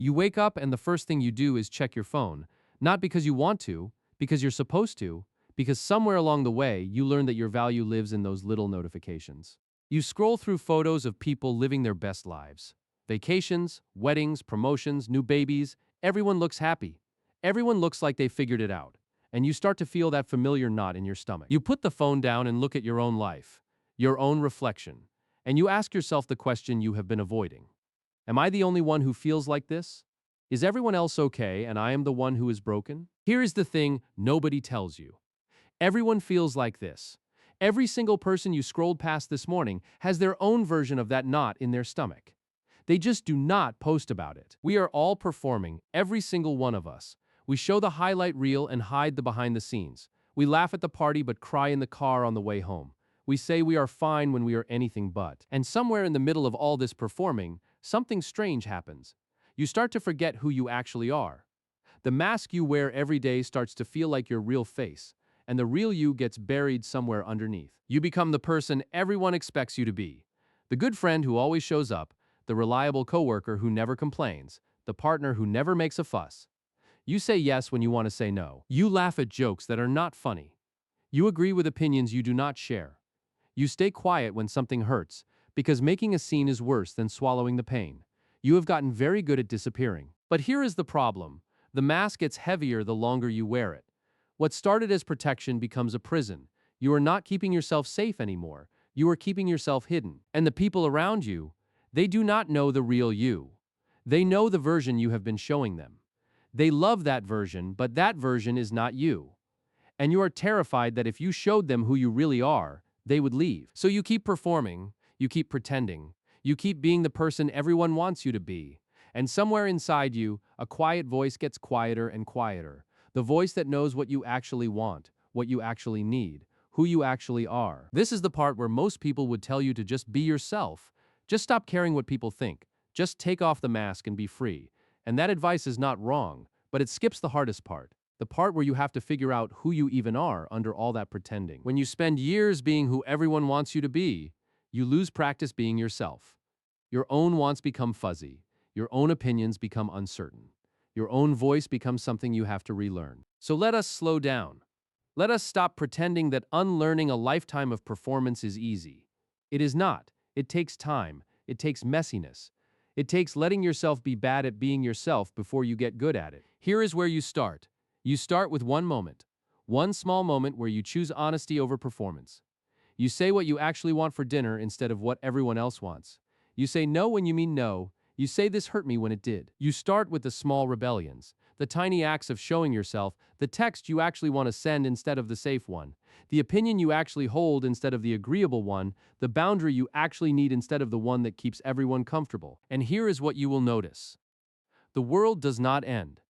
You wake up and the first thing you do is check your phone, not because you want to, because you're supposed to, because somewhere along the way you learn that your value lives in those little notifications. You scroll through photos of people living their best lives. Vacations, weddings, promotions, new babies, everyone looks happy. Everyone looks like they figured it out. And you start to feel that familiar knot in your stomach. You put the phone down and look at your own life, your own reflection, and you ask yourself the question you have been avoiding. Am I the only one who feels like this? Is everyone else okay and I am the one who is broken? Here is the thing nobody tells you. Everyone feels like this. Every single person you scrolled past this morning has their own version of that knot in their stomach. They just do not post about it. We are all performing, every single one of us. We show the highlight reel and hide the behind the scenes. We laugh at the party but cry in the car on the way home. We say we are fine when we are anything but. And somewhere in the middle of all this performing, something strange happens. You start to forget who you actually are. The mask you wear every day starts to feel like your real face, and the real you gets buried somewhere underneath. You become the person everyone expects you to be. The good friend who always shows up, the reliable coworker who never complains, the partner who never makes a fuss. You say yes when you want to say no. You laugh at jokes that are not funny. You agree with opinions you do not share. You stay quiet when something hurts, because making a scene is worse than swallowing the pain. You have gotten very good at disappearing. But here is the problem. The mask gets heavier the longer you wear it. What started as protection becomes a prison. You are not keeping yourself safe anymore. You are keeping yourself hidden. And the people around you, they do not know the real you. They know the version you have been showing them. They love that version, but that version is not you. And you are terrified that if you showed them who you really are, they would leave. So you keep performing, you keep pretending, you keep being the person everyone wants you to be. And somewhere inside you, a quiet voice gets quieter and quieter. The voice that knows what you actually want, what you actually need, who you actually are. This is the part where most people would tell you to just be yourself. Just stop caring what people think. Just take off the mask and be free. And that advice is not wrong, but it skips the hardest part. The part where you have to figure out who you even are under all that pretending. When you spend years being who everyone wants you to be, you lose practice being yourself. Your own wants become fuzzy. Your own opinions become uncertain. Your own voice becomes something you have to relearn. So let us slow down. Let us stop pretending that unlearning a lifetime of performance is easy. It is not. It takes time. It takes messiness. It takes letting yourself be bad at being yourself before you get good at it. Here is where you start. You start with one moment. One small moment where you choose honesty over performance. You say what you actually want for dinner instead of what everyone else wants. You say no when you mean no. You say this hurt me when it did. You start with the small rebellions, the tiny acts of showing yourself, the text you actually want to send instead of the safe one, the opinion you actually hold instead of the agreeable one, the boundary you actually need instead of the one that keeps everyone comfortable. And here is what you will notice. The world does not end.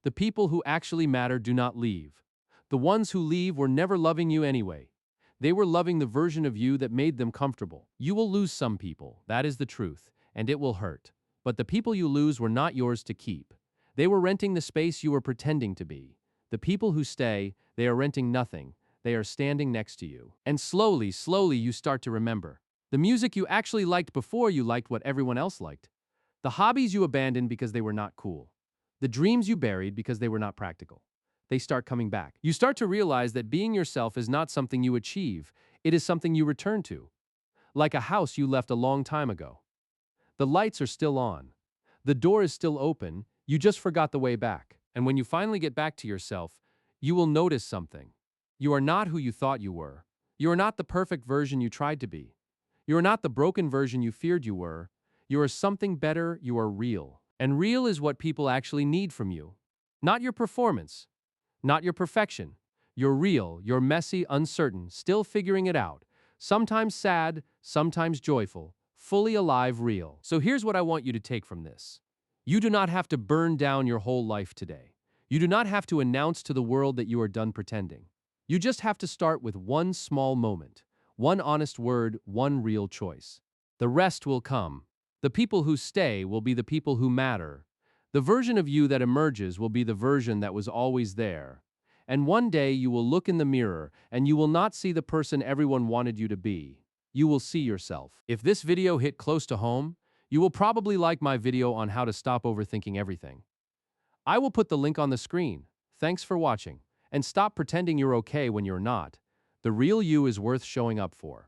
The people who actually matter do not leave. The ones who leave were never loving you anyway. They were loving the version of you that made them comfortable. You will lose some people, that is the truth, and it will hurt. But the people you lose were not yours to keep. They were renting the space you were pretending to be. The people who stay, they are renting nothing. They are standing next to you. And slowly, slowly you start to remember. The music you actually liked before you liked what everyone else liked. The hobbies you abandoned because they were not cool. The dreams you buried because they were not practical. They start coming back. You start to realize that being yourself is not something you achieve. It is something you return to. Like a house you left a long time ago. The lights are still on. The door is still open. You just forgot the way back. And when you finally get back to yourself, you will notice something. You are not who you thought you were. You are not the perfect version you tried to be. You are not the broken version you feared you were. You are something better. You are real. And real is what people actually need from you. Not your performance. Not your perfection. You're real, you're messy, uncertain, still figuring it out. Sometimes sad, sometimes joyful, fully alive, real. So here's what I want you to take from this. You do not have to burn down your whole life today. You do not have to announce to the world that you are done pretending. You just have to start with one small moment, one honest word, one real choice. The rest will come. The people who stay will be the people who matter. The version of you that emerges will be the version that was always there. And one day you will look in the mirror and you will not see the person everyone wanted you to be. You will see yourself. If this video hit close to home, You will probably like my video on how to stop overthinking everything. I will put the link on the screen. Thanks for watching. And stop pretending you're okay when you're not. The real you is worth showing up for.